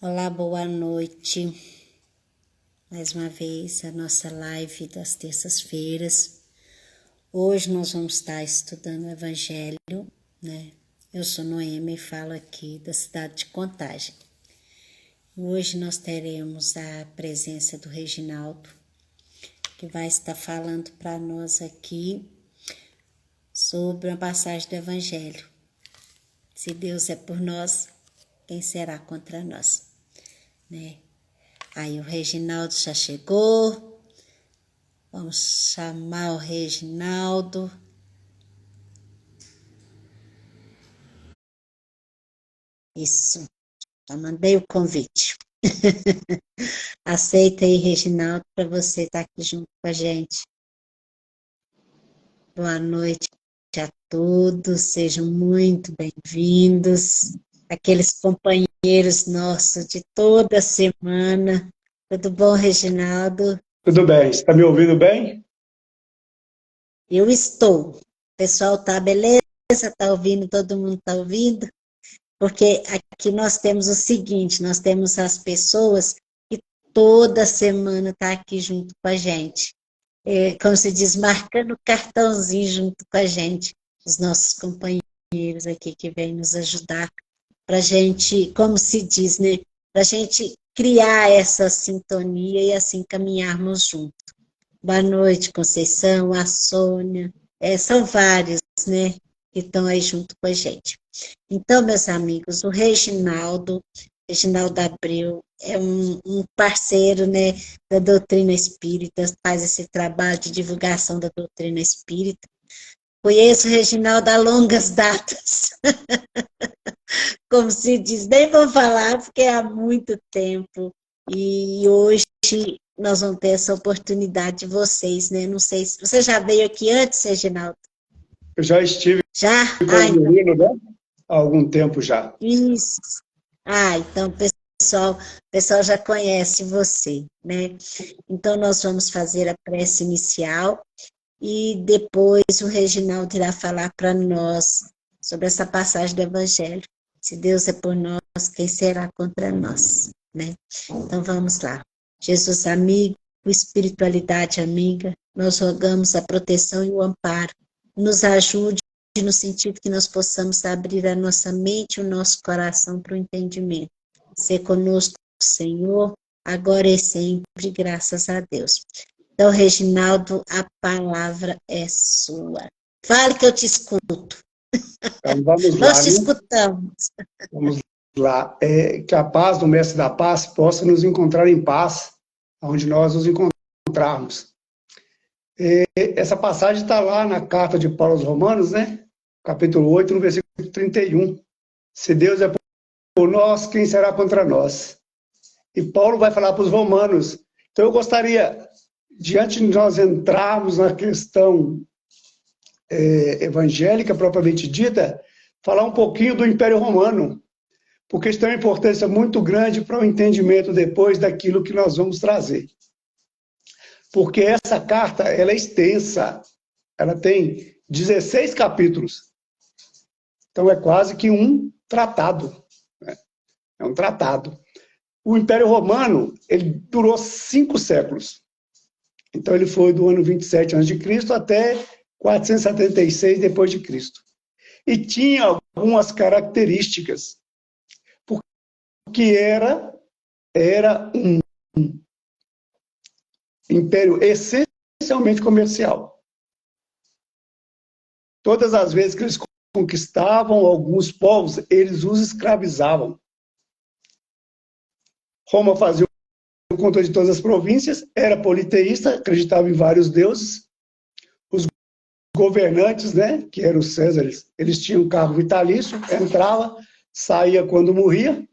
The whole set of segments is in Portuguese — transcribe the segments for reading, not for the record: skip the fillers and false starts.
Olá, boa noite. Mais uma vez, a nossa live das terças-feiras. Hoje nós vamos estar estudando o Evangelho, né? Eu sou Noemi e falo aqui da cidade de Contagem. Hoje nós teremos a presença do Reginaldo, que vai estar falando para nós aqui sobre a passagem do Evangelho. Se Deus é por nós, quem será contra nós, né? Aí o Reginaldo já chegou. Vamos chamar o Reginaldo. Isso, já mandei o convite. Aceita aí, Reginaldo, para você estar aqui junto com a gente. Boa noite a todos, sejam muito bem-vindos. Aqueles companheiros nossos de toda semana. Tudo bom, Reginaldo? Tudo bem, você está me ouvindo bem? Eu estou. O pessoal tá beleza? Tá ouvindo? Todo mundo tá ouvindo? Porque aqui nós temos o seguinte, nós temos as pessoas que toda semana tá aqui junto com a gente. Como se diz, marcando cartãozinho junto com a gente. Os nossos companheiros aqui que vêm nos ajudar para a gente, como se diz, né? Para a gente criar essa sintonia e assim caminharmos juntos. Boa noite, Conceição, a Sônia. São vários, né, que estão aí junto com a gente. Então, meus amigos, o Reginaldo Abreu, é um parceiro, né, da doutrina espírita, faz esse trabalho de divulgação da doutrina espírita. Conheço o Reginaldo há longas datas. Como se diz, nem vou falar, porque é há muito tempo. E hoje nós vamos ter essa oportunidade de vocês, né? Não sei se você já veio aqui antes, Reginaldo? Eu já estive Já? com o menino, né? Há algum tempo já. Isso. Então o pessoal já conhece você, né? Então nós vamos fazer a prece inicial e depois o Reginaldo irá falar para nós sobre essa passagem do Evangelho. Se Deus é por nós, quem será contra nós, né? Então vamos lá. Jesus amigo, espiritualidade amiga, nós rogamos a proteção e o amparo. Nos ajude no sentido que nós possamos abrir a nossa mente e o nosso coração para o entendimento. Ser conosco, Senhor, agora e sempre, graças a Deus. Então, Reginaldo, a palavra é sua. Fale que eu te escuto. Então vamos Nós lá, te né? escutamos. Vamos lá. Que a paz do Mestre da Paz possa nos encontrar em paz, onde nós nos encontrarmos. Essa passagem está lá na carta de Paulo aos Romanos, né? Capítulo 8, no versículo 31. Se Deus é por nós, quem será contra nós? E Paulo vai falar para os romanos. Então eu gostaria, diante de nós entrarmos na questão evangélica propriamente dita, falar um pouquinho do Império Romano, porque isso tem uma importância muito grande para o entendimento depois daquilo que nós vamos trazer. Porque essa carta, ela é extensa, ela tem 16 capítulos. Então é quase que um tratado, né? É um tratado. O Império Romano, ele durou 5 séculos. Então ele foi do ano 27 a.C. até 476 depois de Cristo. E tinha algumas características, porque era um império essencialmente comercial. Todas as vezes que eles conquistavam alguns povos, eles os escravizavam. Roma fazia o controle de todas as províncias, era politeísta, acreditava em vários deuses. Os governantes, né, que eram os Césares, eles tinham um cargo vitalício, entrava, saía quando morria.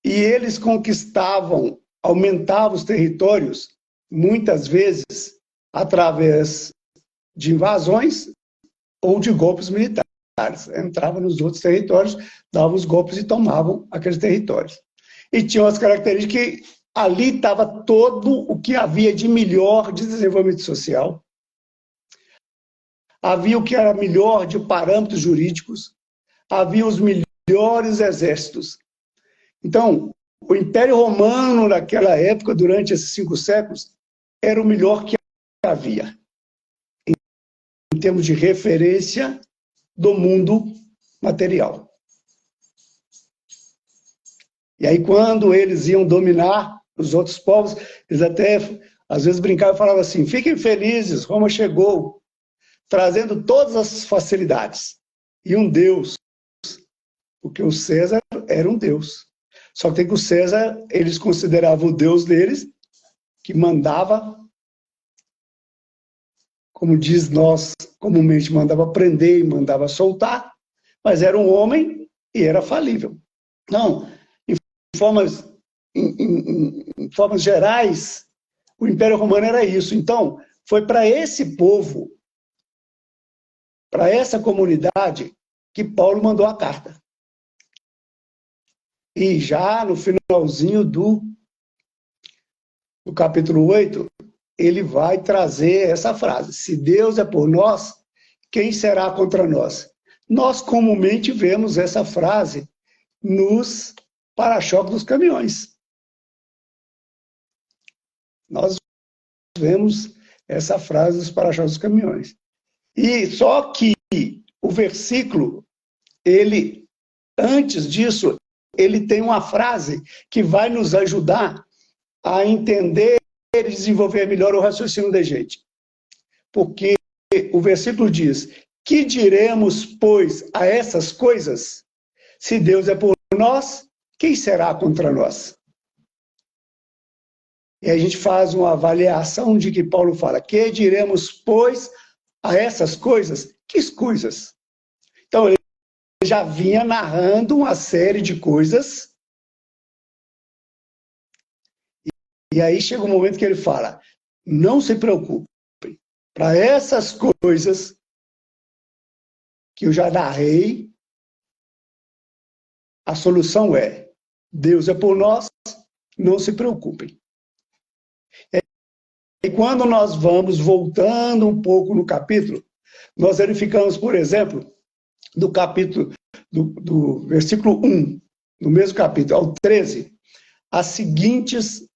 E eles conquistavam, aumentavam os territórios, muitas vezes através de invasões ou de golpes militares. Entravam nos outros territórios, davam os golpes e tomavam aqueles territórios. E tinham as características que ali estava todo o que havia de melhor de desenvolvimento social. Havia o que era melhor de parâmetros jurídicos, havia os melhores melhores exércitos. Então, o Império Romano, naquela época, durante esses 5 séculos, era o melhor que havia, em termos de referência do mundo material. E aí, quando eles iam dominar os outros povos, eles até, às vezes, brincavam e falavam assim: fiquem felizes, Roma chegou, trazendo todas as facilidades. E um Deus, porque o César era um Deus. Só que o César, eles consideravam o Deus deles, que mandava, como diz nós, comumente mandava prender e mandava soltar, mas era um homem e era falível. Não, em formas gerais, o Império Romano era isso. Então, foi para esse povo, para essa comunidade, que Paulo mandou a carta. E já no finalzinho do capítulo 8, ele vai trazer essa frase: se Deus é por nós, quem será contra nós? Nós comumente vemos essa frase nos para-choques dos caminhões. Nós vemos essa frase nos para-choques dos caminhões. E só que o versículo, ele, antes disso, ele tem uma frase que vai nos ajudar a entender e desenvolver melhor o raciocínio da gente. Porque o versículo diz: que diremos, pois, a essas coisas? Se Deus é por nós, quem será contra nós? E a gente faz uma avaliação de que Paulo fala: que diremos, pois, a essas coisas? Que coisas? Então, ele já vinha narrando uma série de coisas. E aí chega um momento que ele fala: não se preocupe, para essas coisas que eu já narrei, a solução é: Deus é por nós, não se preocupem. E quando nós vamos voltando um pouco no capítulo, nós verificamos, por exemplo, do capítulo, do versículo 1, no mesmo capítulo, ao 13, as seguintes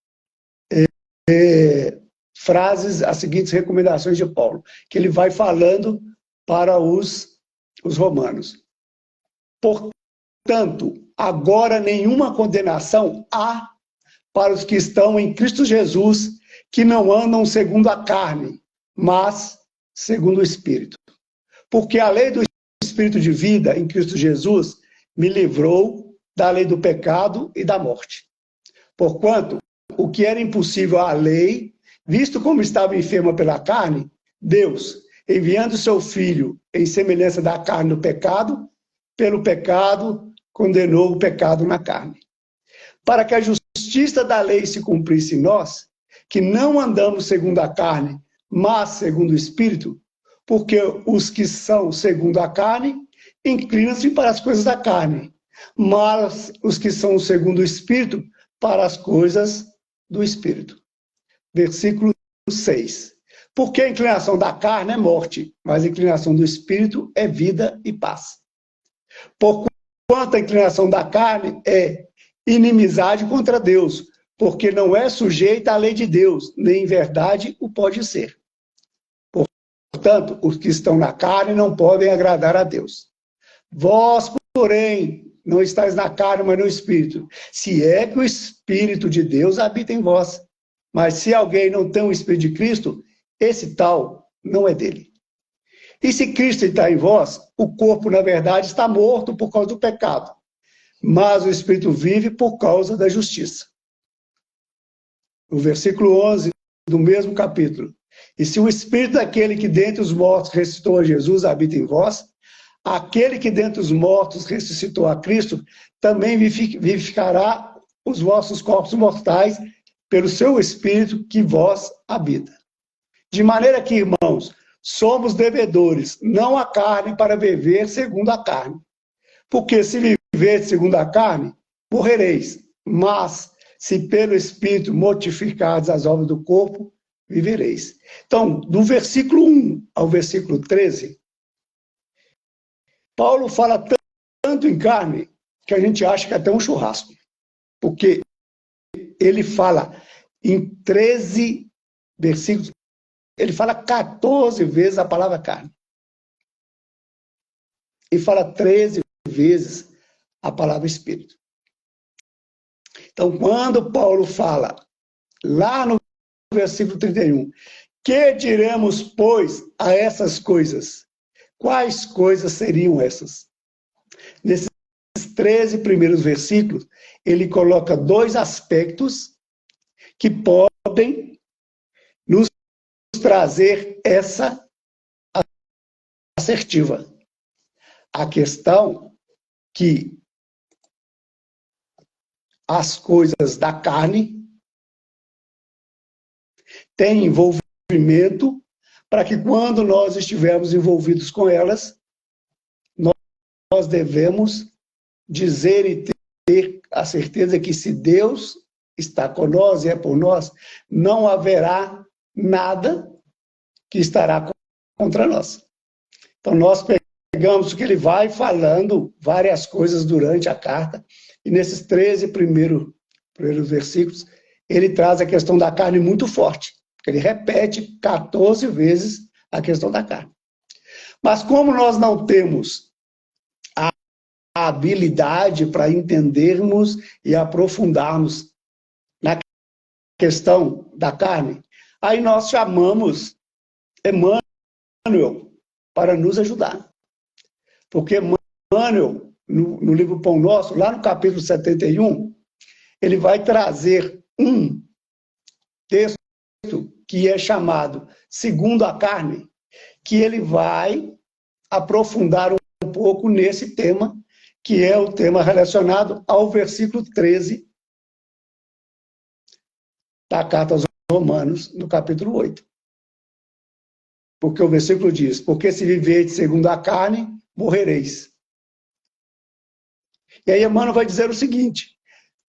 frases, as seguintes recomendações de Paulo, que ele vai falando para os romanos. Portanto, agora nenhuma condenação há para os que estão em Cristo Jesus, que não andam segundo a carne, mas segundo o Espírito. Porque a lei do Espírito de vida em Cristo Jesus me livrou da lei do pecado e da morte. Porquanto, o que era impossível à lei, visto como estava enferma pela carne, Deus, enviando seu Filho em semelhança da carne do pecado, pelo pecado, condenou o pecado na carne. Para que a justiça da lei se cumprisse em nós, que não andamos segundo a carne, mas segundo o Espírito, porque os que são segundo a carne inclinam-se para as coisas da carne, mas os que são segundo o Espírito para as coisas do Espírito. Versículo 6. Porque a inclinação da carne é morte, mas a inclinação do Espírito é vida e paz. Porquanto a inclinação da carne é inimizade contra Deus, porque não é sujeita à lei de Deus, nem em verdade o pode ser. Portanto, os que estão na carne não podem agradar a Deus. Vós, porém, não estáis na carne, mas no Espírito. Se é que o Espírito de Deus habita em vós. Mas se alguém não tem o Espírito de Cristo, esse tal não é dele. E se Cristo está em vós, o corpo, na verdade, está morto por causa do pecado, mas o Espírito vive por causa da justiça. No versículo 11 do mesmo capítulo: e se o Espírito daquele que dentre os mortos ressuscitou a Jesus habita em vós, aquele que dentre os mortos ressuscitou a Cristo também vivificará os vossos corpos mortais pelo seu Espírito que vós habita. De maneira que, irmãos, somos devedores, não à carne, para viver segundo a carne. Porque se viver segundo a carne, morrereis. Mas, se pelo Espírito mortificardes as obras do corpo, vivereis. Então, do versículo 1 ao versículo 13, Paulo fala tanto em carne, que a gente acha que é até um churrasco. Porque ele fala em 13 versículos, ele fala 14 vezes a palavra carne. E fala 13 vezes a palavra espírito. Então, quando Paulo fala, lá no versículo 31, que diremos, pois, a essas coisas? Quais coisas seriam essas? Nesses 13 primeiros versículos, ele coloca dois aspectos que podem nos trazer essa assertiva. A questão que as coisas da carne têm envolvimento para que quando nós estivermos envolvidos com elas, nós devemos dizer e ter a certeza que se Deus está conosco e é por nós, não haverá nada que estará contra nós. Então nós pegamos o que ele vai falando, várias coisas durante a carta, e nesses 13 primeiros versículos, ele traz a questão da carne muito forte. Ele repete 14 vezes a questão da carne. Mas como nós não temos a habilidade para entendermos e aprofundarmos na questão da carne, aí nós chamamos Emmanuel para nos ajudar. Porque Emmanuel, no livro Pão Nosso, lá no capítulo 71, ele vai trazer um texto que é chamado Segundo a Carne, que ele vai aprofundar um pouco nesse tema, que é o tema relacionado ao versículo 13 da Carta aos Romanos, no capítulo 8. Porque o versículo diz, porque se viverdes segundo a carne, morrereis. E aí Emmanuel vai dizer o seguinte,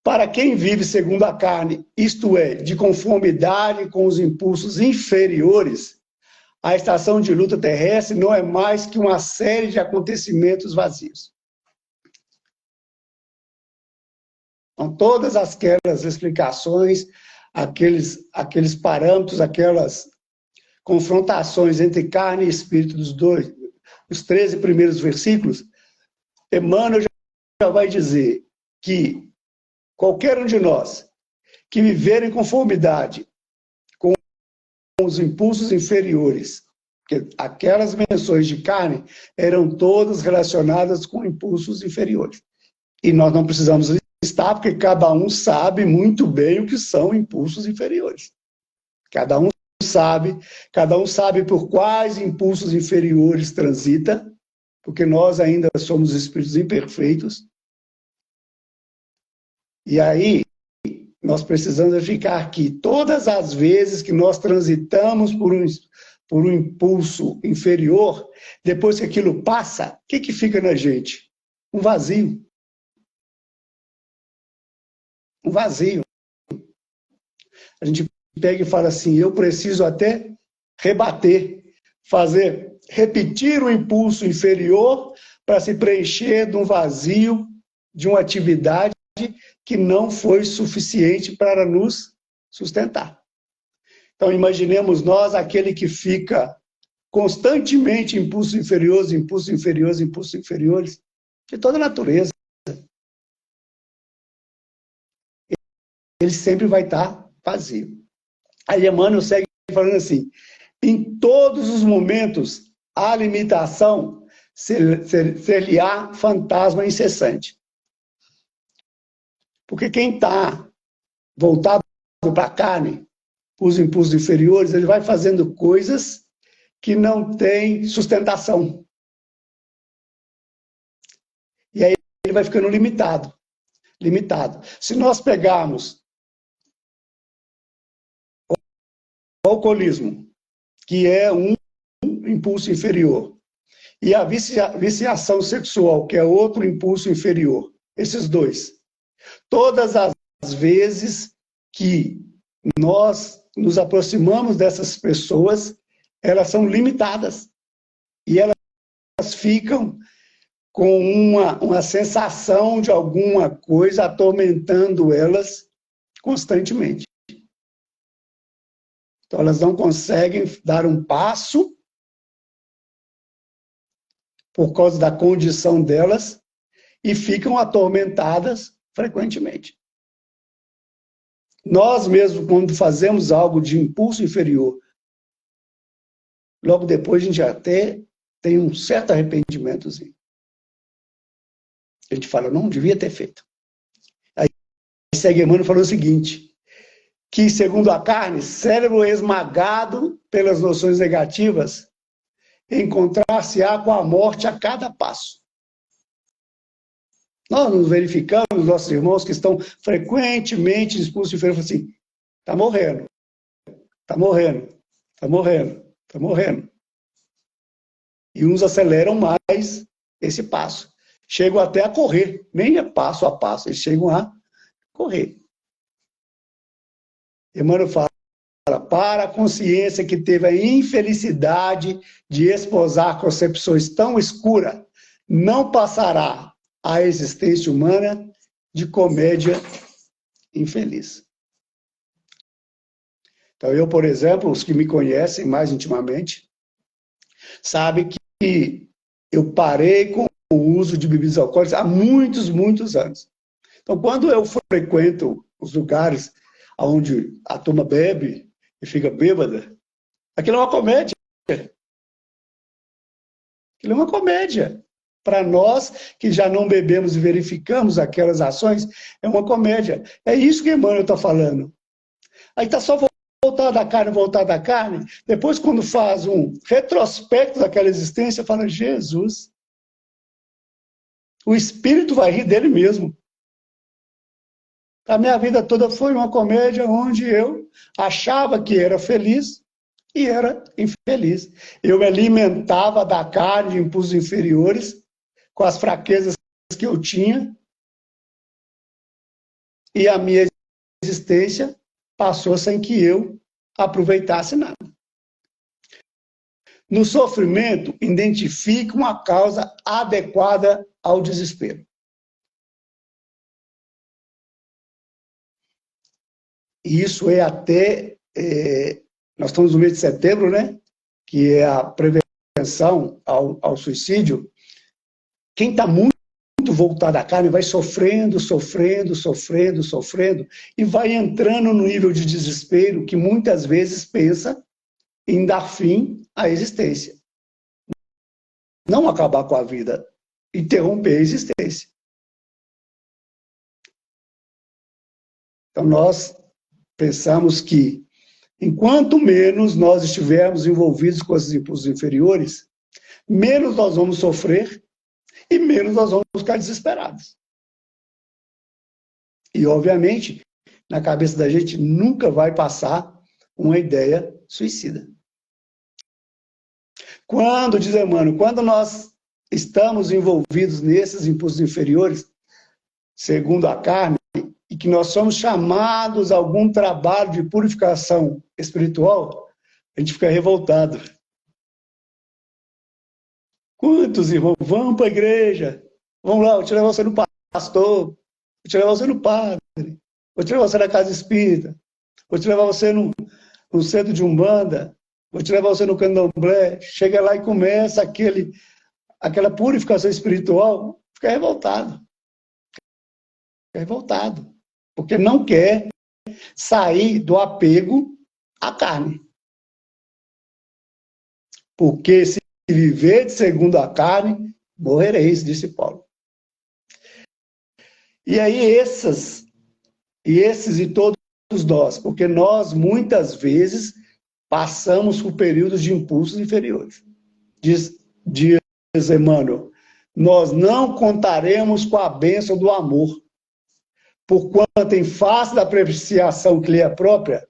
para quem vive segundo a carne, isto é, de conformidade com os impulsos inferiores, a estação de luta terrestre não é mais que uma série de acontecimentos vazios. Então, todas aquelas explicações, aqueles parâmetros, aquelas confrontações entre carne e espírito dos dois, os 13 primeiros versículos, Emmanuel já vai dizer que qualquer um de nós que viver em conformidade com os impulsos inferiores, porque aquelas menções de carne eram todas relacionadas com impulsos inferiores. E nós não precisamos listar, porque cada um sabe muito bem o que são impulsos inferiores. Cada um sabe por quais impulsos inferiores transita, porque nós ainda somos espíritos imperfeitos. E aí, nós precisamos verificar que todas as vezes que nós transitamos por um impulso inferior, depois que aquilo passa, o que fica na gente? Um vazio. Um vazio. A gente pega e fala assim, eu preciso até rebater, repetir o impulso inferior para se preencher de um vazio, de uma atividade que não foi suficiente para nos sustentar. Então, imaginemos nós aquele que fica constantemente impulsos inferiores, impulsos inferiores, impulsos inferiores, de toda a natureza. Ele sempre vai estar vazio. Aí Emmanuel segue falando assim, em todos os momentos, a limitação ser-lhe-á fantasma incessante. Porque quem está voltado para a carne, os impulsos inferiores, ele vai fazendo coisas que não têm sustentação. E aí ele vai ficando limitado. Se nós pegarmos o alcoolismo, que é um impulso inferior, e a viciação sexual, que é outro impulso inferior, esses dois, todas as vezes que nós nos aproximamos dessas pessoas, elas são limitadas. E elas ficam com uma sensação de alguma coisa atormentando elas constantemente. Então, elas não conseguem dar um passo por causa da condição delas e ficam atormentadas frequentemente. Nós mesmos, quando fazemos algo de impulso inferior, logo depois a gente até tem um certo arrependimentozinho. A gente fala, não devia ter feito. Aí segue Emmanuel falou o seguinte, que segundo a carne, cérebro esmagado pelas noções negativas, encontrar-se-á com a morte a cada passo. Nós nos verificamos, nossos irmãos que estão frequentemente em expulso inferior, assim, está morrendo, está morrendo, está morrendo, está morrendo. E uns aceleram mais esse passo. Chegam até a correr, nem é passo a passo, eles chegam a correr. Emmanuel fala, para a consciência que teve a infelicidade de esposar concepções tão escuras, não passará a existência humana de comédia infeliz. Então, eu, por exemplo, os que me conhecem mais intimamente, sabem que eu parei com o uso de bebidas alcoólicas há muitos, muitos anos. Então, quando eu frequento os lugares onde a turma bebe e fica bêbada, aquilo é uma comédia. Aquilo é uma comédia. Para nós que já não bebemos e verificamos aquelas ações, é uma comédia. É isso que Emmanuel está falando. Aí está só voltar da carne. Depois, quando faz um retrospecto daquela existência, fala, Jesus, o espírito vai rir dele mesmo. A minha vida toda foi uma comédia onde eu achava que era feliz e era infeliz. Eu me alimentava da carne de impulsos inferiores, com as fraquezas que eu tinha, e a minha existência passou sem que eu aproveitasse nada. No sofrimento, identifique uma causa adequada ao desespero. E isso é até... nós estamos no mês de setembro, né? Que é a prevenção ao suicídio. Quem está muito voltado à carne vai sofrendo, sofrendo, sofrendo, sofrendo, e vai entrando no nível de desespero que muitas vezes pensa em dar fim à existência. Não acabar com a vida, interromper a existência. Então nós pensamos que enquanto menos nós estivermos envolvidos com esses impulsos inferiores, menos nós vamos sofrer e menos nós vamos ficar desesperados. E, obviamente, na cabeça da gente nunca vai passar uma ideia suicida. Quando, diz Emmanuel, quando nós estamos envolvidos nesses impulsos inferiores, segundo a carne, e que nós somos chamados a algum trabalho de purificação espiritual, a gente fica revoltado. Quantos irmãos vão para a igreja? Vamos lá, vou te levar você no pastor, vou te levar você no padre, vou te levar você na casa espírita, vou te levar você no centro de Umbanda, vou te levar você no candomblé. Chega lá e começa aquela purificação espiritual, fica revoltado. Fica revoltado. Porque não quer sair do apego à carne. Porque se viver segundo a carne, morrereis, disse Paulo. E aí esses e todos nós, porque nós muitas vezes passamos por períodos de impulsos inferiores. Diz Emmanuel, nós não contaremos com a bênção do amor, porquanto em face da apreciação que lhe é própria,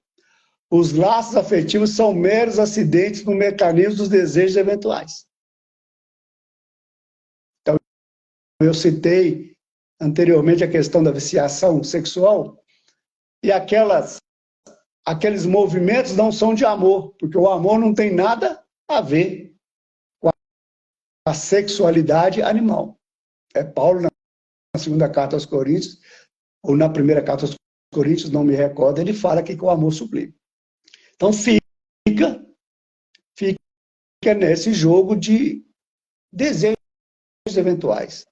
os laços afetivos são meros acidentes no mecanismo dos desejos eventuais. Então, eu citei anteriormente a questão da viciação sexual, e aqueles movimentos não são de amor, porque o amor não tem nada a ver com a sexualidade animal. É Paulo, na segunda carta aos Coríntios, ou na primeira carta aos Coríntios, não me recordo, ele fala que o amor sublime. Então fica nesse jogo de desejos eventuais.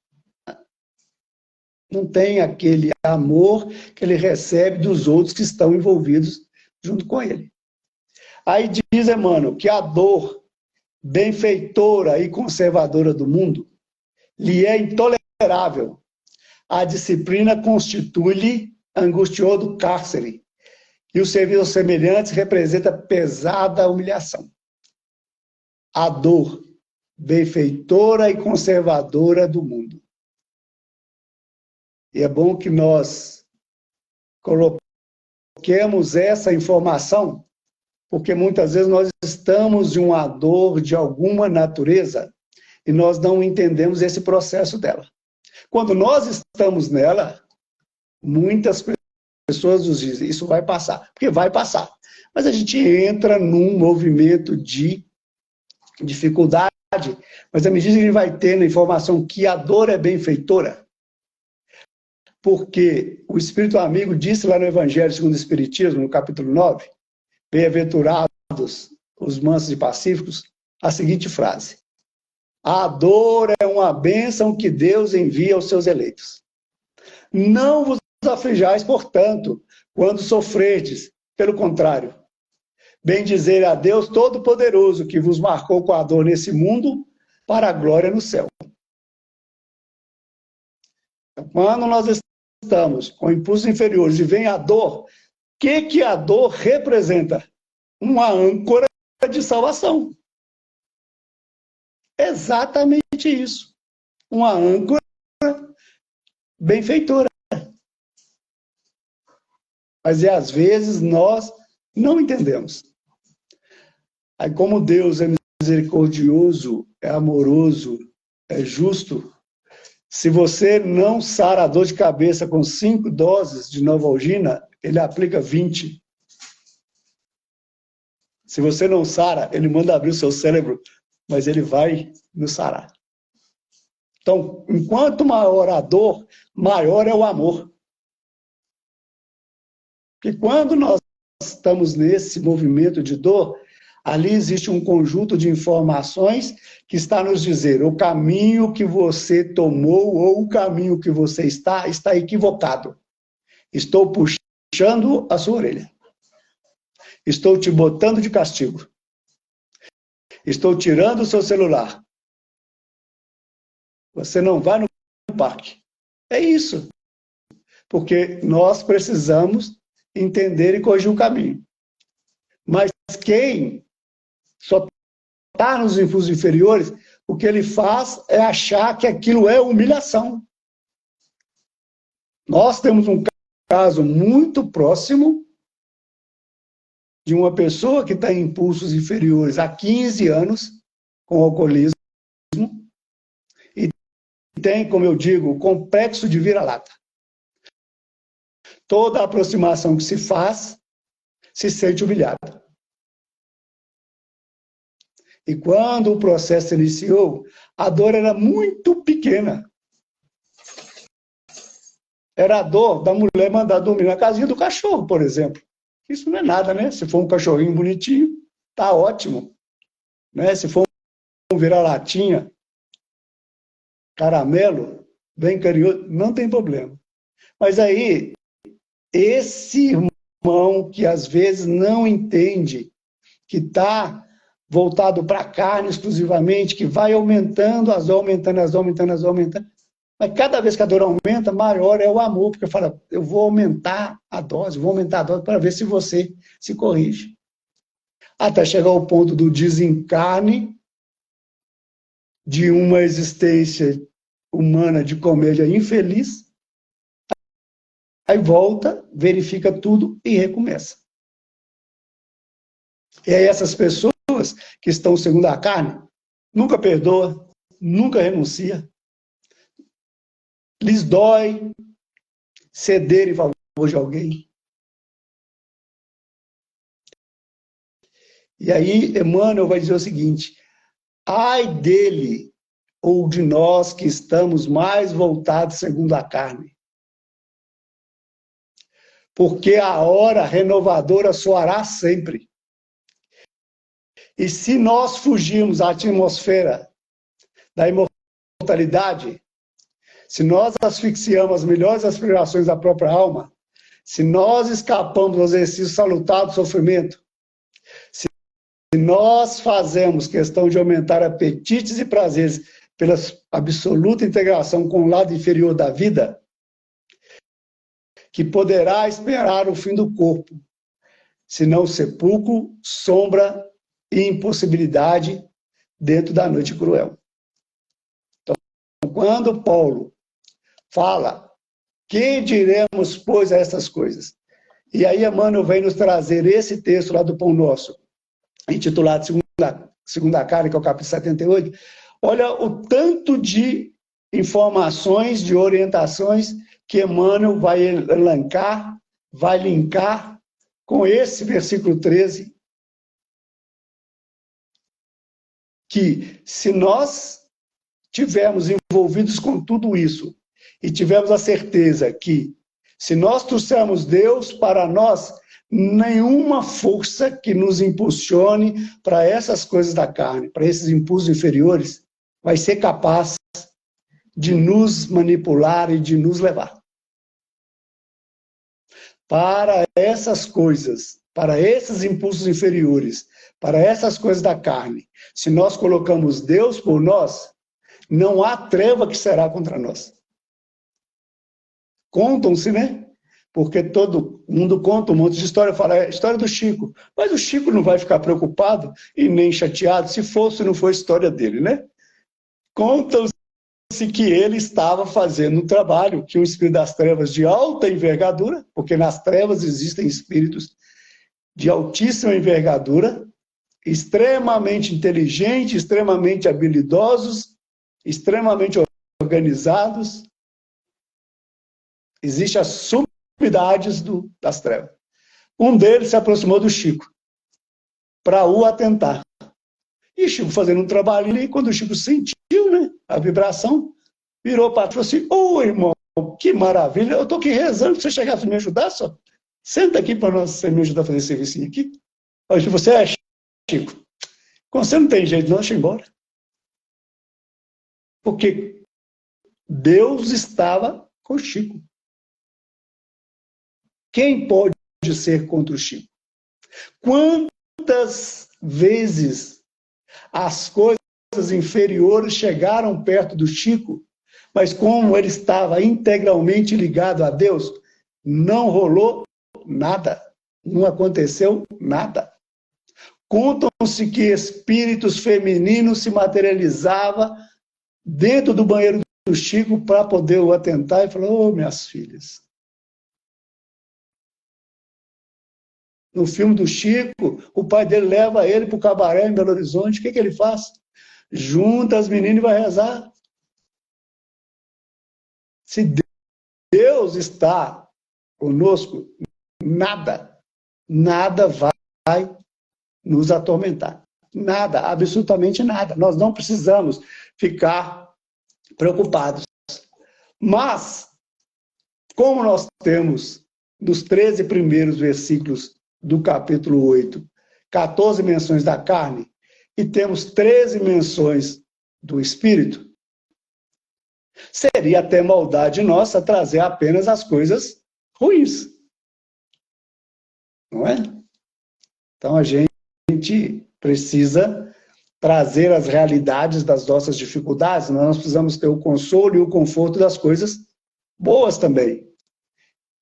Não tem aquele amor que ele recebe dos outros que estão envolvidos junto com ele. Aí diz Emmanuel que a dor benfeitora e conservadora do mundo lhe é intolerável. A disciplina constitui-lhe angustioso cárcere, e o serviço aos semelhantes representa pesada humilhação. A dor benfeitora e conservadora do mundo. E é bom que nós coloquemos essa informação, porque muitas vezes nós estamos em uma dor de alguma natureza e nós não entendemos esse processo dela. Quando nós estamos nela, muitas pessoas nos dizem, isso vai passar, porque vai passar. Mas a gente entra num movimento de dificuldade, mas à medida que a gente vai tendo a informação que a dor é benfeitora, porque o Espírito Amigo disse lá no Evangelho segundo o Espiritismo, no capítulo 9, bem-aventurados os mansos e pacíficos, a seguinte frase: a dor é uma bênção que Deus envia aos seus eleitos. Não vos aflijais, portanto, quando sofrerdes, pelo contrário, bendizer a Deus Todo-Poderoso, que vos marcou com a dor nesse mundo, para a glória no céu. Quando nós estamos com impulsos inferiores e vem a dor, o que a dor representa? Uma âncora de salvação. Exatamente isso. Uma âncora benfeitora. Mas às vezes nós não entendemos. Aí como Deus é misericordioso, é amoroso, é justo, se você não sara a dor de cabeça com 5 doses de Novalgina, ele aplica 20. Se você não sara, ele manda abrir o seu cérebro, mas ele vai nos sarar. Então, enquanto maior a dor, maior é o amor. Porque quando nós estamos nesse movimento de dor, ali existe um conjunto de informações que está nos dizer o caminho que você tomou ou o caminho que você está equivocado. Estou puxando a sua orelha. Estou te botando de castigo. Estou tirando o seu celular. Você não vai no parque. É isso. Porque nós precisamos entender e corrigir o caminho. Mas quem só está nos impulsos inferiores, o que ele faz é achar que aquilo é humilhação. Nós temos um caso muito próximo de uma pessoa que está em impulsos inferiores há 15 anos, com alcoolismo, e tem, como eu digo, o complexo de vira-lata. Toda aproximação que se faz, se sente humilhado. E quando o processo iniciou, a dor era muito pequena. Era a dor da mulher mandar dormir na casinha do cachorro, por exemplo. Isso não é nada, né? Se for um cachorrinho bonitinho, tá ótimo. Né? Se for um vira-latinha, caramelo, bem carinhoso, não tem problema. Mas aí, esse irmão que às vezes não entende, que está voltado para a carne exclusivamente, que vai aumentando, aumentando. Mas cada vez que a dor aumenta, maior é o amor, porque fala, eu vou aumentar a dose para ver se você se corrige. Até chegar ao ponto do desencarne de uma existência humana de comédia infeliz, aí volta, verifica tudo e recomeça. E aí essas pessoas que estão segundo a carne, nunca perdoa, nunca renuncia, lhes dói ceder em favor de alguém. E aí Emmanuel vai dizer o seguinte, ai dele ou de nós que estamos mais voltados segundo a carne? Porque a hora renovadora soará sempre. E se nós fugirmos à atmosfera da imortalidade, se nós asfixiamos as melhores aspirações da própria alma, se nós escapamos do exercício salutar do sofrimento, se nós fazemos questão de aumentar apetites e prazeres pela absoluta integração com o lado inferior da vida, que poderá esperar o fim do corpo, senão sepulcro, sombra e impossibilidade dentro da noite cruel. Então, quando Paulo fala, que diremos, pois, a essas coisas? E aí Emmanuel vem nos trazer esse texto lá do Pão Nosso, intitulado Segunda Carne, que é o capítulo 78. Olha o tanto de informações, de orientações que Emmanuel vai elencar, vai linkar com esse versículo 13, que se nós tivermos envolvidos com tudo isso e tivermos a certeza que se nós trouxermos Deus para nós, nenhuma força que nos impulsione para essas coisas da carne, para esses impulsos inferiores, vai ser capaz de nos manipular e de nos levar. Para essas coisas, para esses impulsos inferiores, para essas coisas da carne, se nós colocamos Deus por nós, não há treva que será contra nós. Contam-se, né? Porque todo mundo conta um monte de história, fala, é a história do Chico. Mas o Chico não vai ficar preocupado e nem chateado se fosse ou não for a história dele, né? Contam-se que ele estava fazendo um trabalho que o espírito das trevas de alta envergadura, porque nas trevas existem espíritos de altíssima envergadura, extremamente inteligentes, extremamente habilidosos, extremamente organizados. Existem as subidades das trevas. Um deles se aproximou do Chico para o atentar. E Chico fazendo um trabalho ali, quando o Chico sentiu, né, a vibração, virou para trás e falou assim, ô irmão, que maravilha, eu estou aqui rezando para você chegar para me ajudar só. Senta aqui para você me ajudar a fazer esse serviço aqui. Hoje você é Chico. Com você não tem jeito, não, deixa eu ir embora. Porque Deus estava com o Chico. Quem pode ser contra o Chico? Quantas vezes as coisas inferiores chegaram perto do Chico, mas como ele estava integralmente ligado a Deus, não rolou nada, não aconteceu nada. Contam-se que espíritos femininos se materializavam dentro do banheiro do Chico para poder o atentar e falar, ô, minhas filhas. No filme do Chico, o pai dele leva ele para o cabaré em Belo Horizonte. O que ele faz? Junta as meninas e vai rezar. Se Deus está conosco, nada vai nos atormentar. Nada, absolutamente nada. Nós não precisamos ficar preocupados. Mas, como nós temos, nos 13 primeiros versículos do capítulo 8, 14 menções da carne, e temos 13 menções do Espírito, seria até maldade nossa trazer apenas as coisas ruins. Não é? Então a gente precisa trazer as realidades das nossas dificuldades, nós precisamos ter o consolo e o conforto das coisas boas também.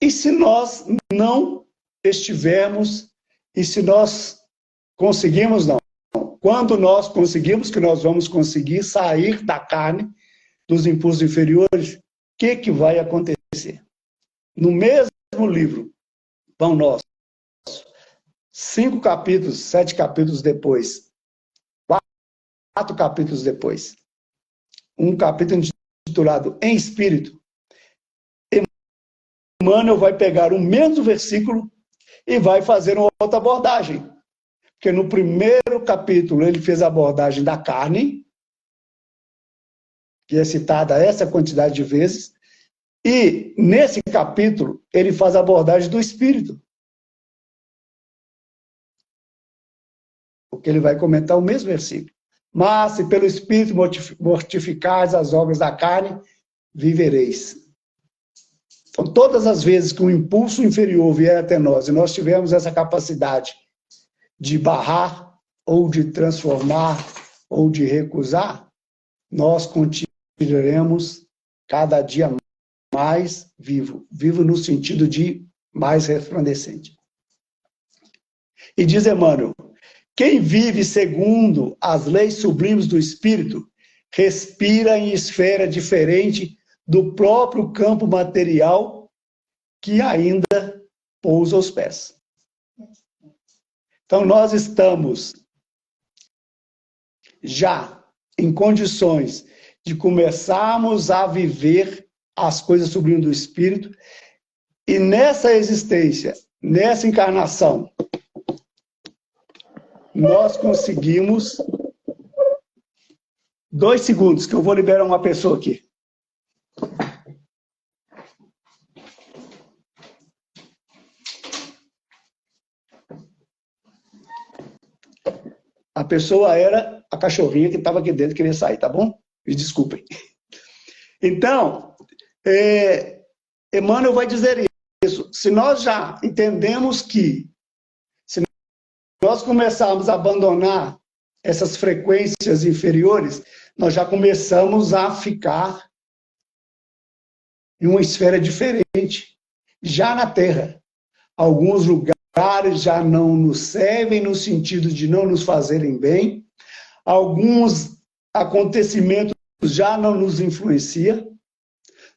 E se nós não estivermos, e se nós conseguimos, não. Quando nós conseguimos, que nós vamos conseguir sair da carne, dos impulsos inferiores, o que vai acontecer? No mesmo livro, Pão Nosso, 5 capítulos, 7 capítulos depois, 4 capítulos depois, um capítulo intitulado Em Espírito, Emmanuel vai pegar o mesmo versículo e vai fazer uma outra abordagem. Porque no primeiro capítulo ele fez a abordagem da carne, que é citada essa quantidade de vezes, e nesse capítulo ele faz a abordagem do Espírito. Porque ele vai comentar o mesmo versículo. Mas se pelo Espírito mortificares as obras da carne, vivereis. Então, todas as vezes que um impulso inferior vier até nós, e nós tivermos essa capacidade de barrar, ou de transformar, ou de recusar, nós continuaremos cada dia mais vivo. Vivo no sentido de mais resplandecente. E diz Emmanuel, quem vive segundo as leis sublimes do Espírito, respira em esfera diferente do próprio campo material que ainda pousa aos pés. Então, nós estamos já em condições de começarmos a viver as coisas sublimes do Espírito, e nessa existência, nessa encarnação, nós conseguimos... 2 segundos, que eu vou liberar uma pessoa aqui. A pessoa era a cachorrinha que estava aqui dentro, queria sair, tá bom? Me desculpem. Então, Emmanuel vai dizer isso. Se nós já entendemos que, se nós começarmos a abandonar essas frequências inferiores, nós já começamos a ficar em uma esfera diferente, já na Terra. Alguns lugares já não nos servem no sentido de não nos fazerem bem, alguns acontecimentos já não nos influenciam,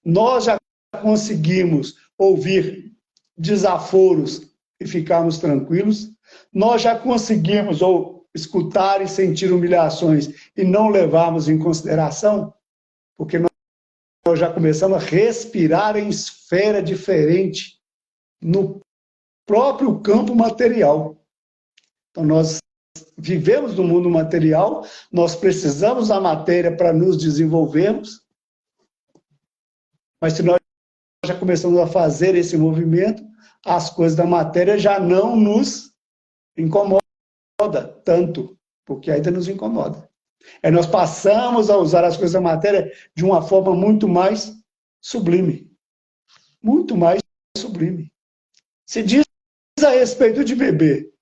nós já conseguimos ouvir desaforos e ficarmos tranquilos, nós já conseguimos escutar e sentir humilhações e não levarmos em consideração, porque nós já começamos a respirar em esfera diferente no próprio campo material. Então, nós vivemos no mundo material, nós precisamos da matéria para nos desenvolvermos, mas se nós já começamos a fazer esse movimento, as coisas da matéria já não nos incomodam tanto, porque ainda nos incomoda. Nós passamos a usar as coisas da matéria de uma forma muito mais sublime. Muito mais sublime. Se diz a respeito de beber.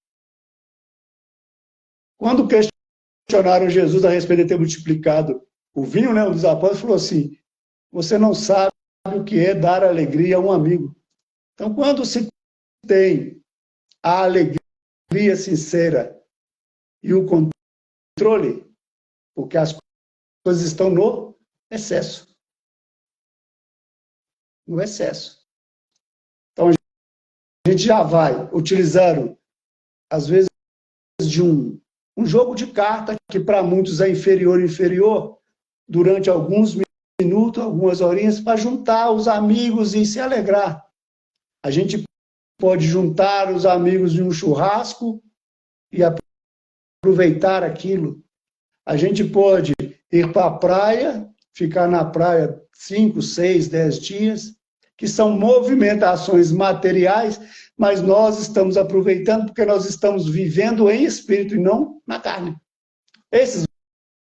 Quando questionaram Jesus a respeito de ter multiplicado o vinho, né, um dos apóstolos falou assim, você não sabe o que é dar alegria a um amigo. Então, quando se tem a alegria sincera e o controle, porque as coisas estão no excesso. No excesso. Então, a gente já vai utilizando, às vezes, de um jogo de carta, que para muitos é inferior, durante alguns minutos, algumas horinhas, para juntar os amigos e se alegrar. A gente pode juntar os amigos em um churrasco e aproveitar aquilo. A gente pode ir para a praia, ficar na praia 5, 6, 10 dias, que são movimentações materiais, mas nós estamos aproveitando porque nós estamos vivendo em espírito e não na carne. Esses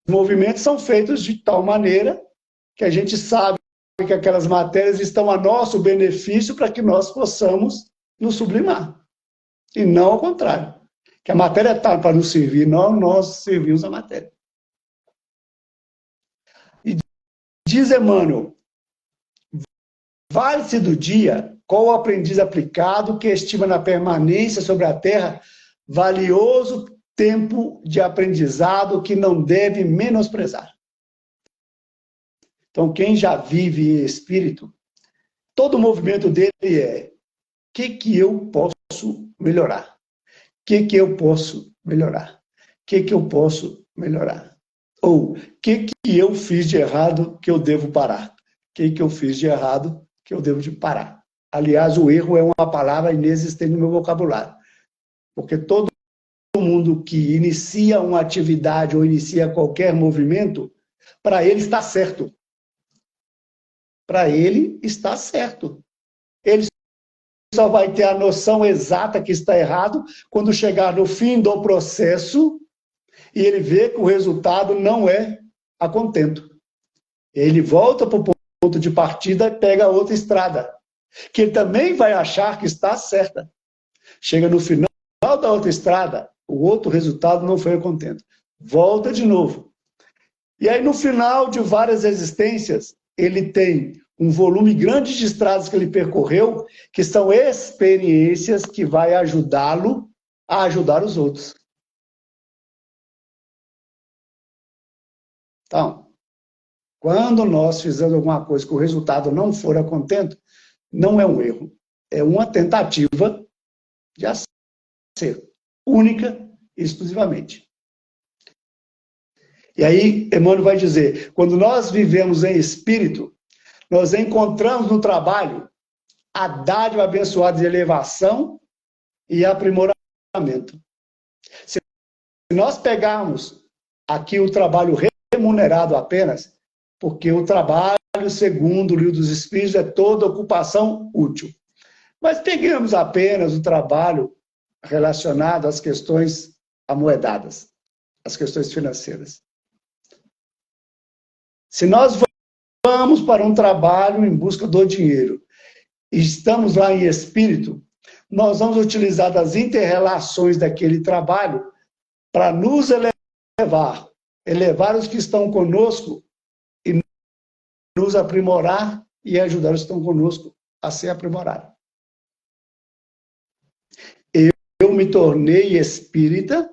movimentos são feitos de tal maneira que a gente sabe que aquelas matérias estão a nosso benefício para que nós possamos nos sublimar. E não ao contrário. Que a matéria está para nos servir, não nós servimos a matéria. E diz Emmanuel, vale-se do dia qual o aprendiz aplicado que estima na permanência sobre a terra valioso tempo de aprendizado que não deve menosprezar. Então, quem já vive em espírito, todo o movimento dele é o que eu posso melhorar? O que eu posso melhorar? O que eu posso melhorar? Ou o que eu fiz de errado que eu devo parar? O que eu fiz de errado que eu devo de parar? Aliás, o erro é uma palavra inexistente no meu vocabulário. Porque todo mundo que inicia uma atividade ou inicia qualquer movimento, para ele está certo. para ele está certo. Ele só vai ter a noção exata que está errado quando chegar no fim do processo e ele vê que o resultado não é a contento. Ele volta para o ponto de partida e pega outra estrada, que ele também vai achar que está certa. Chega no final da outra estrada, o outro resultado não foi a contento. Volta de novo. E aí, no final de várias existências, ele tem um volume grande de estradas que ele percorreu, que são experiências que vai ajudá-lo a ajudar os outros. Então, quando nós fizemos alguma coisa que o resultado não for a contento, não é um erro. É uma tentativa de acerto, única e exclusivamente. E aí, Emmanuel vai dizer, quando nós vivemos em espírito, nós encontramos no trabalho a dádiva abençoada de elevação e aprimoramento. Se nós pegarmos aqui o trabalho remunerado apenas, porque o trabalho, segundo o Livro dos Espíritos, é toda ocupação útil. Mas peguemos apenas o trabalho relacionado às questões amoedadas, às questões financeiras. Se nós vamos para um trabalho em busca do dinheiro e estamos lá em espírito, nós vamos utilizar das inter-relações daquele trabalho para nos elevar os que estão conosco e nos aprimorar e ajudar os que estão conosco a se aprimorar. Eu me tornei espírita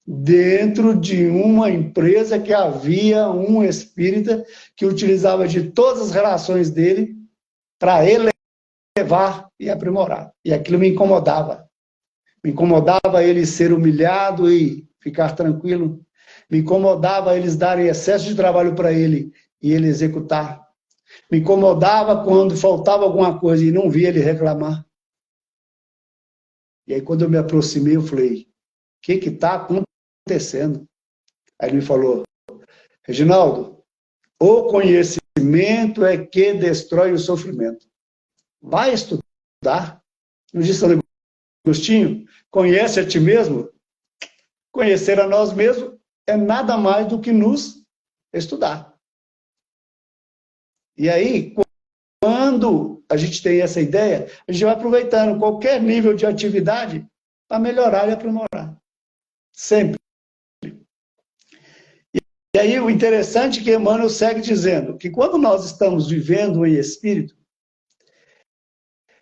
dentro de uma empresa que havia um espírita que utilizava de todas as relações dele para elevar e aprimorar. E aquilo me incomodava. Me incomodava ele ser humilhado e ficar tranquilo. Me incomodava eles darem excesso de trabalho para ele e ele executar. Me incomodava quando faltava alguma coisa e não via ele reclamar. E aí, quando eu me aproximei, eu falei, o que está acontecendo? Aí ele me falou, Reginaldo, o conhecimento é que destrói o sofrimento. Vai estudar. Não disse São Agostinho? Conhece a ti mesmo? Conhecer a nós mesmos é nada mais do que nos estudar. E aí, quando a gente tem essa ideia, a gente vai aproveitando qualquer nível de atividade para melhorar e aprimorar. Sempre. E aí, o interessante é que Emmanuel segue dizendo que quando nós estamos vivendo em espírito,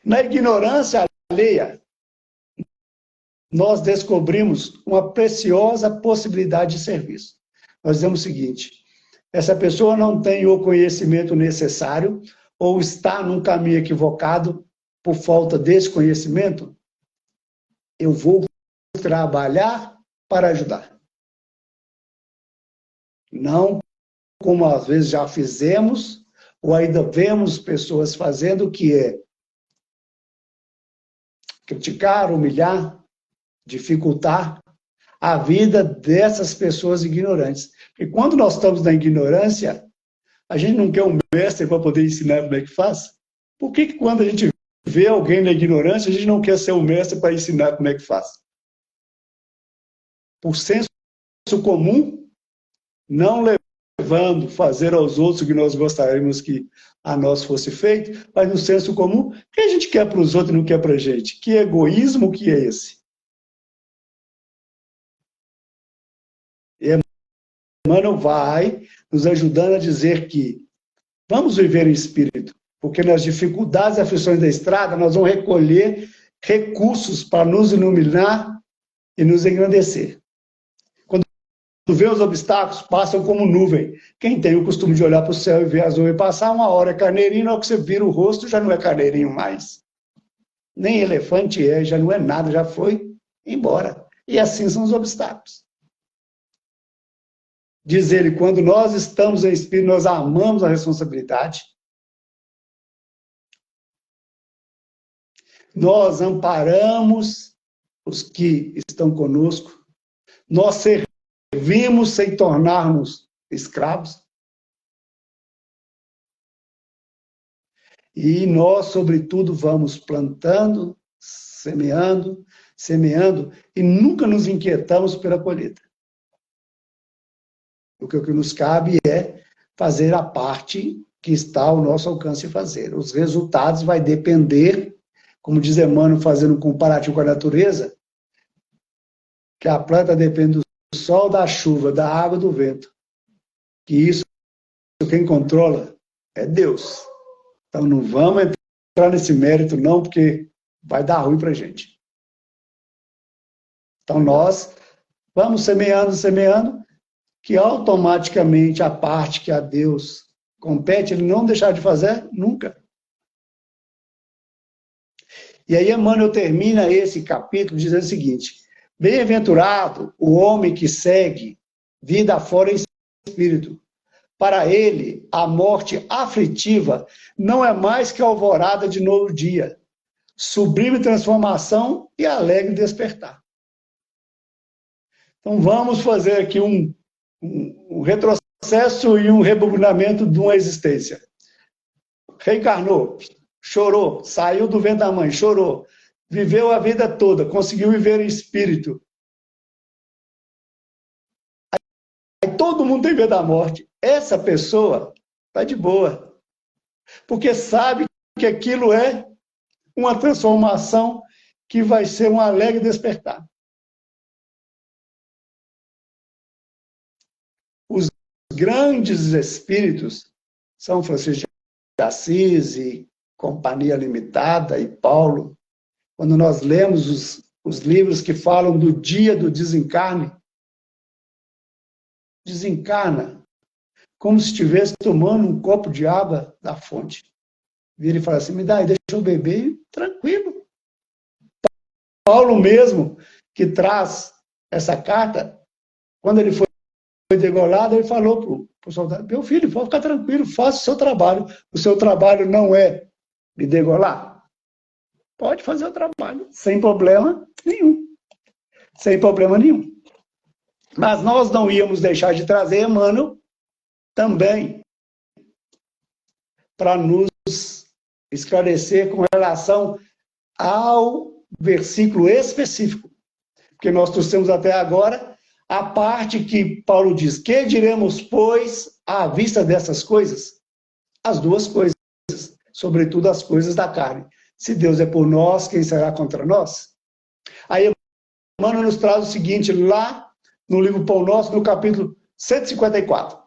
na ignorância alheia, nós descobrimos uma preciosa possibilidade de serviço. Nós dizemos o seguinte, essa pessoa não tem o conhecimento necessário ou está num caminho equivocado por falta desse conhecimento, eu vou trabalhar para ajudar. Não como às vezes já fizemos, ou ainda vemos pessoas fazendo, que é criticar, humilhar, dificultar a vida dessas pessoas ignorantes. E quando nós estamos na ignorância, a gente não quer um mestre para poder ensinar como é que faz? Por que quando a gente vê alguém na ignorância, a gente não quer ser o mestre para ensinar como é que faz? Por senso comum, não levando fazer aos outros o que nós gostaríamos que a nós fosse feito, mas no senso comum, o que a gente quer para os outros e não quer para a gente? Que egoísmo que é esse? E Emmanuel vai nos ajudando a dizer que vamos viver em espírito, porque nas dificuldades e aflições da estrada, nós vamos recolher recursos para nos iluminar e nos engrandecer. Quando vê os obstáculos, passam como nuvem. Quem tem o costume de olhar para o céu e ver as nuvens passar, uma hora é carneirinho, na hora que você vira o rosto, já não é carneirinho mais. Nem elefante é, já não é nada, já foi embora. E assim são os obstáculos. Diz ele, quando nós estamos em espírito, nós amamos a responsabilidade. Nós amparamos os que estão conosco. Nós servimos sem tornarmos escravos. E nós, sobretudo, vamos plantando, semeando, semeando, e nunca nos inquietamos pela colheita. O que nos cabe é fazer a parte que está ao nosso alcance fazer. Os resultados vai depender, como diz Emmanuel, fazendo um comparativo com a natureza, que a planta depende do sol, da chuva, da água, do vento. Que isso, quem controla é Deus. Então não vamos entrar nesse mérito não, porque vai dar ruim para a gente. Então nós vamos semeando, semeando, que automaticamente a parte que a Deus compete, ele não deixar de fazer nunca. E aí Emmanuel termina esse capítulo dizendo o seguinte: bem-aventurado o homem que segue vida fora em espírito. Para ele, a morte aflitiva não é mais que a alvorada de novo dia, sublime transformação e alegre despertar. Então vamos fazer aqui um retrocesso e um rebobinamento de uma existência. Reencarnou, chorou, saiu do ventre da mãe, chorou, viveu a vida toda, conseguiu viver em espírito. Aí todo mundo tem medo da morte. Essa pessoa está de boa, porque sabe que aquilo é uma transformação que vai ser um alegre despertar. Os grandes espíritos, São Francisco de Assis e Companhia Limitada e Paulo, quando nós lemos os livros que falam do dia do desencarne, desencarna como se estivesse tomando um copo de água da fonte. Vira e fala assim, me dá aí, deixa eu beber, tranquilo. Paulo mesmo, que traz essa carta, quando ele foi degolado, ele falou para o soldado, meu filho, pode ficar tranquilo, faça o seu trabalho. O seu trabalho não é me degolar? Pode fazer o trabalho, sem problema nenhum. Sem problema nenhum. Mas nós não íamos deixar de trazer Emmanuel também para nos esclarecer com relação ao versículo específico. Porque nós trouxemos até agora a parte que Paulo diz, que diremos, pois, à vista dessas coisas? As duas coisas, sobretudo as coisas da carne. Se Deus é por nós, quem será contra nós? Aí Emmanuel nos traz o seguinte, lá no livro Pão Nosso, no capítulo 154.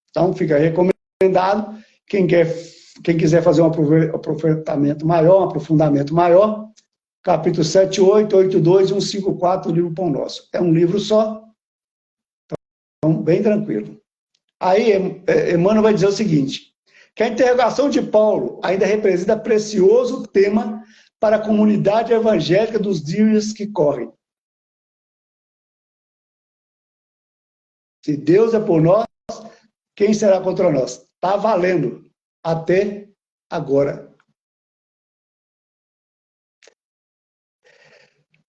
Então, fica recomendado, quem quiser fazer um aprofundamento maior, capítulo 78, 82 e 154 do livro Pão Nosso. É um livro só, então, bem tranquilo. Aí, Emmanuel vai dizer o seguinte, que a interrogação de Paulo ainda representa precioso tema para a comunidade evangélica dos dias que correm. Se Deus é por nós, quem será contra nós? Está valendo até agora.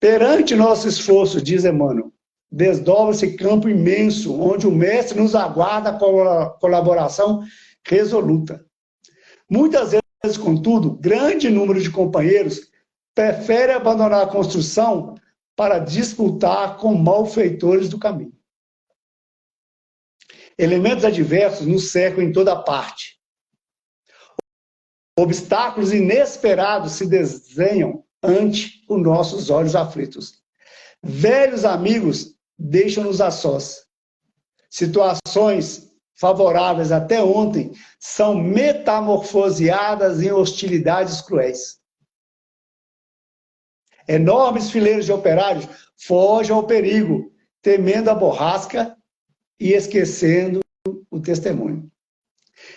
Perante nosso esforço, diz Emmanuel, desdobra-se campo imenso, onde o mestre nos aguarda a colaboração resoluta. Muitas vezes, contudo, grande número de companheiros prefere abandonar a construção para disputar com malfeitores do caminho. Elementos adversos nos cercam em toda parte. Obstáculos inesperados se desenham ante os nossos olhos aflitos. Velhos amigos deixam-nos a sós. Situações favoráveis até ontem são metamorfoseadas em hostilidades cruéis. Enormes fileiras de operários fogem ao perigo, temendo a borrasca e esquecendo o testemunho.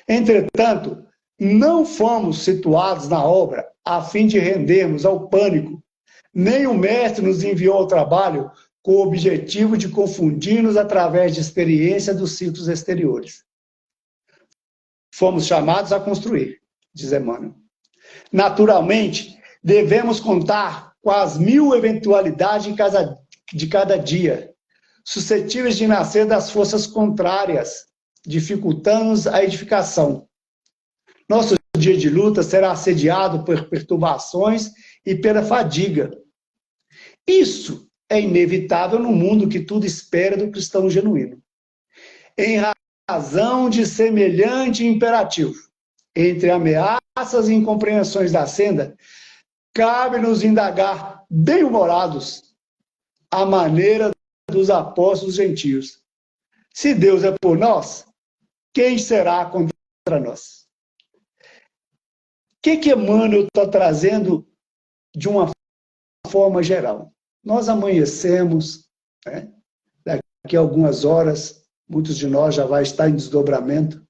Entretanto, não fomos situados na obra a fim de rendermos ao pânico, nem o mestre nos enviou ao trabalho com o objetivo de confundir-nos através de experiência dos ciclos exteriores. Fomos chamados a construir, diz Emmanuel. Naturalmente, devemos contar com as 1000 eventualidades de cada dia, suscetíveis de nascer das forças contrárias, dificultando-nos a edificação. Nosso dia de luta será assediado por perturbações e pela fadiga. Isso é inevitável no mundo que tudo espera do cristão genuíno. Em razão de semelhante imperativo, entre ameaças e incompreensões da senda, cabe-nos indagar, bem-humorados, a maneira dos apóstolos gentios. Se Deus é por nós, quem será contra nós? O que Emmanuel está trazendo de uma forma geral? Nós amanhecemos, né? Daqui a algumas horas, muitos de nós já vai estar em desdobramento,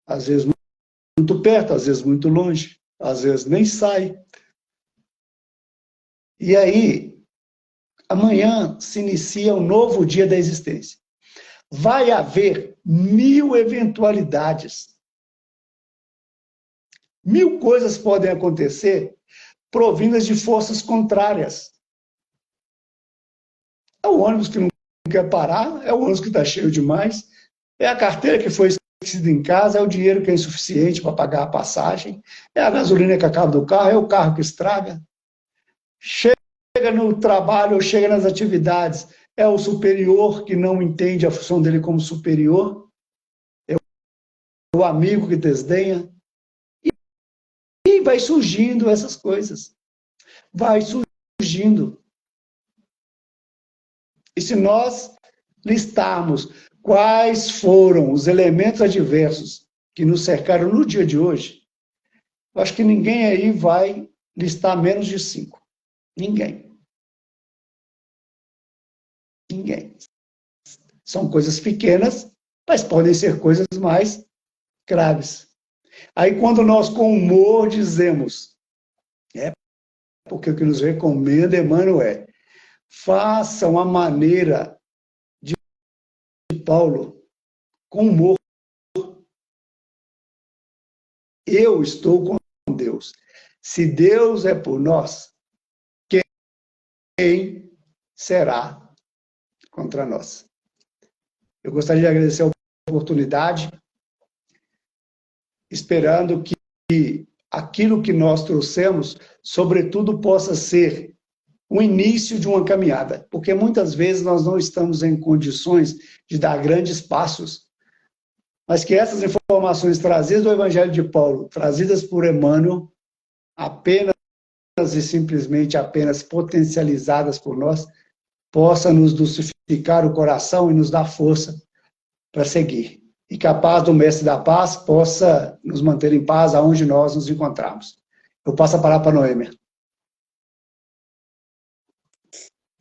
às vezes muito perto, às vezes muito longe, às vezes nem sai. E aí, amanhã se inicia um novo dia da existência. Vai haver 1000 eventualidades. 1000 coisas podem acontecer provindas de forças contrárias. É o ônibus que não quer parar, é o ônibus que está cheio demais, é a carteira que foi esquecida em casa, é o dinheiro que é insuficiente para pagar a passagem, é a gasolina que acaba do carro, é o carro que estraga. Chega no trabalho ou chega nas atividades, é o superior que não entende a função dele como superior, é o amigo que desdenha. E vai surgindo essas coisas. Vai surgindo. E se nós listarmos quais foram os elementos adversos que nos cercaram no dia de hoje, eu acho que ninguém aí vai listar menos de 5. Ninguém. Ninguém. São coisas pequenas, mas podem ser coisas mais graves. Aí quando nós com humor dizemos, porque o que nos recomenda Emmanuel é, façam a maneira de Paulo, com humor. Eu estou com Deus. Se Deus é por nós, quem será contra nós? Eu gostaria de agradecer a oportunidade, esperando que aquilo que nós trouxemos, sobretudo, possa ser o início de uma caminhada, porque muitas vezes nós não estamos em condições de dar grandes passos, mas que essas informações trazidas do Evangelho de Paulo, trazidas por Emmanuel, apenas e simplesmente apenas potencializadas por nós, possa nos dulcificar o coração e nos dar força para seguir. E que a paz do Mestre da Paz possa nos manter em paz aonde nós nos encontramos. Eu passo a palavra para Noêmia.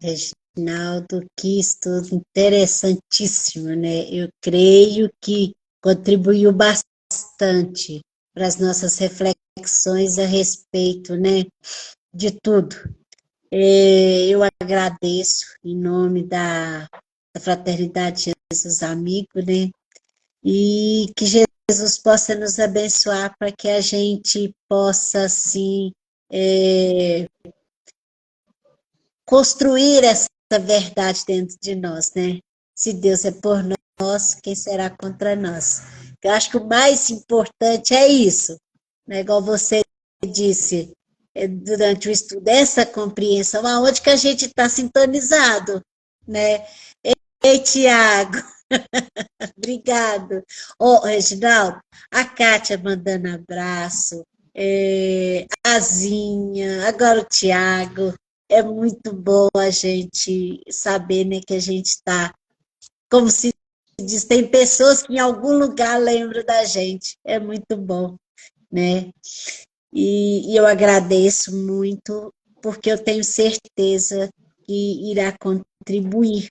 Reginaldo, que estudo interessantíssimo, né? Eu creio que contribuiu bastante para as nossas reflexões a respeito, né, de tudo. Eu agradeço em nome da Fraternidade Jesus Amigo, né? E que Jesus possa nos abençoar para que a gente possa, assim, construir essa verdade dentro de nós, né? Se Deus é por nós, quem será contra nós? Eu acho que o mais importante é isso, né? Igual você disse durante o estudo, essa compreensão, aonde que a gente está sintonizado, né? Ei, Tiago, obrigado. Reginaldo, a Kátia mandando abraço, a Zinha, agora o Tiago. É muito bom a gente saber, né, que a gente está, como se diz, tem pessoas que em algum lugar lembram da gente. É muito bom, né? E eu agradeço muito, porque eu tenho certeza que irá contribuir,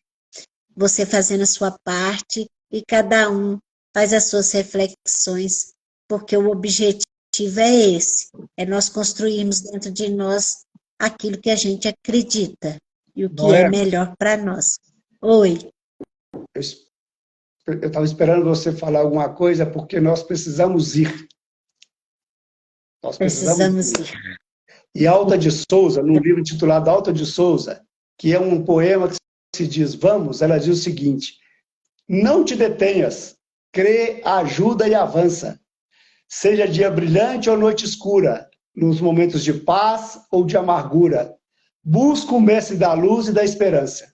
você fazendo a sua parte e cada um faz as suas reflexões, porque o objetivo é esse, é nós construirmos dentro de nós aquilo que a gente acredita e o que é melhor para nós. Oi. Eu estava esperando você falar alguma coisa, porque nós precisamos ir. Nós precisamos ir. E Alta de Souza, num livro intitulado Alta de Souza, que é um poema que se diz vamos, ela diz o seguinte: não te detenhas, crê, ajuda e avança. Seja dia brilhante ou noite escura, nos momentos de paz ou de amargura, busca o mestre da luz e da esperança.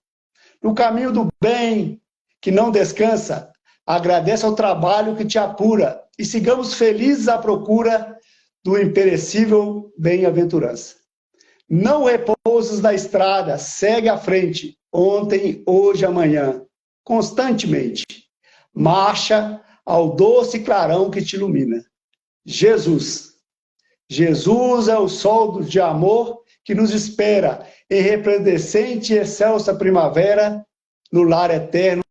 No caminho do bem, que não descansa, agradece ao trabalho que te apura e sigamos felizes à procura do imperecível bem-aventurança. Não repouses na estrada, segue à frente, ontem, hoje, amanhã, constantemente. Marcha ao doce clarão que te ilumina. Jesus. Jesus é o sol de amor que nos espera em resplandecente e excelsa primavera no lar eterno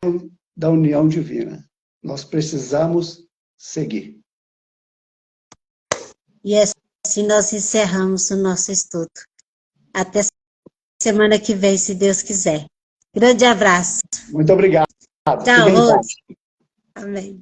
da união divina. Nós precisamos seguir. E assim nós encerramos o nosso estudo. Até semana que vem, se Deus quiser. Grande abraço. Muito obrigado. Tchau, Rose. Amém.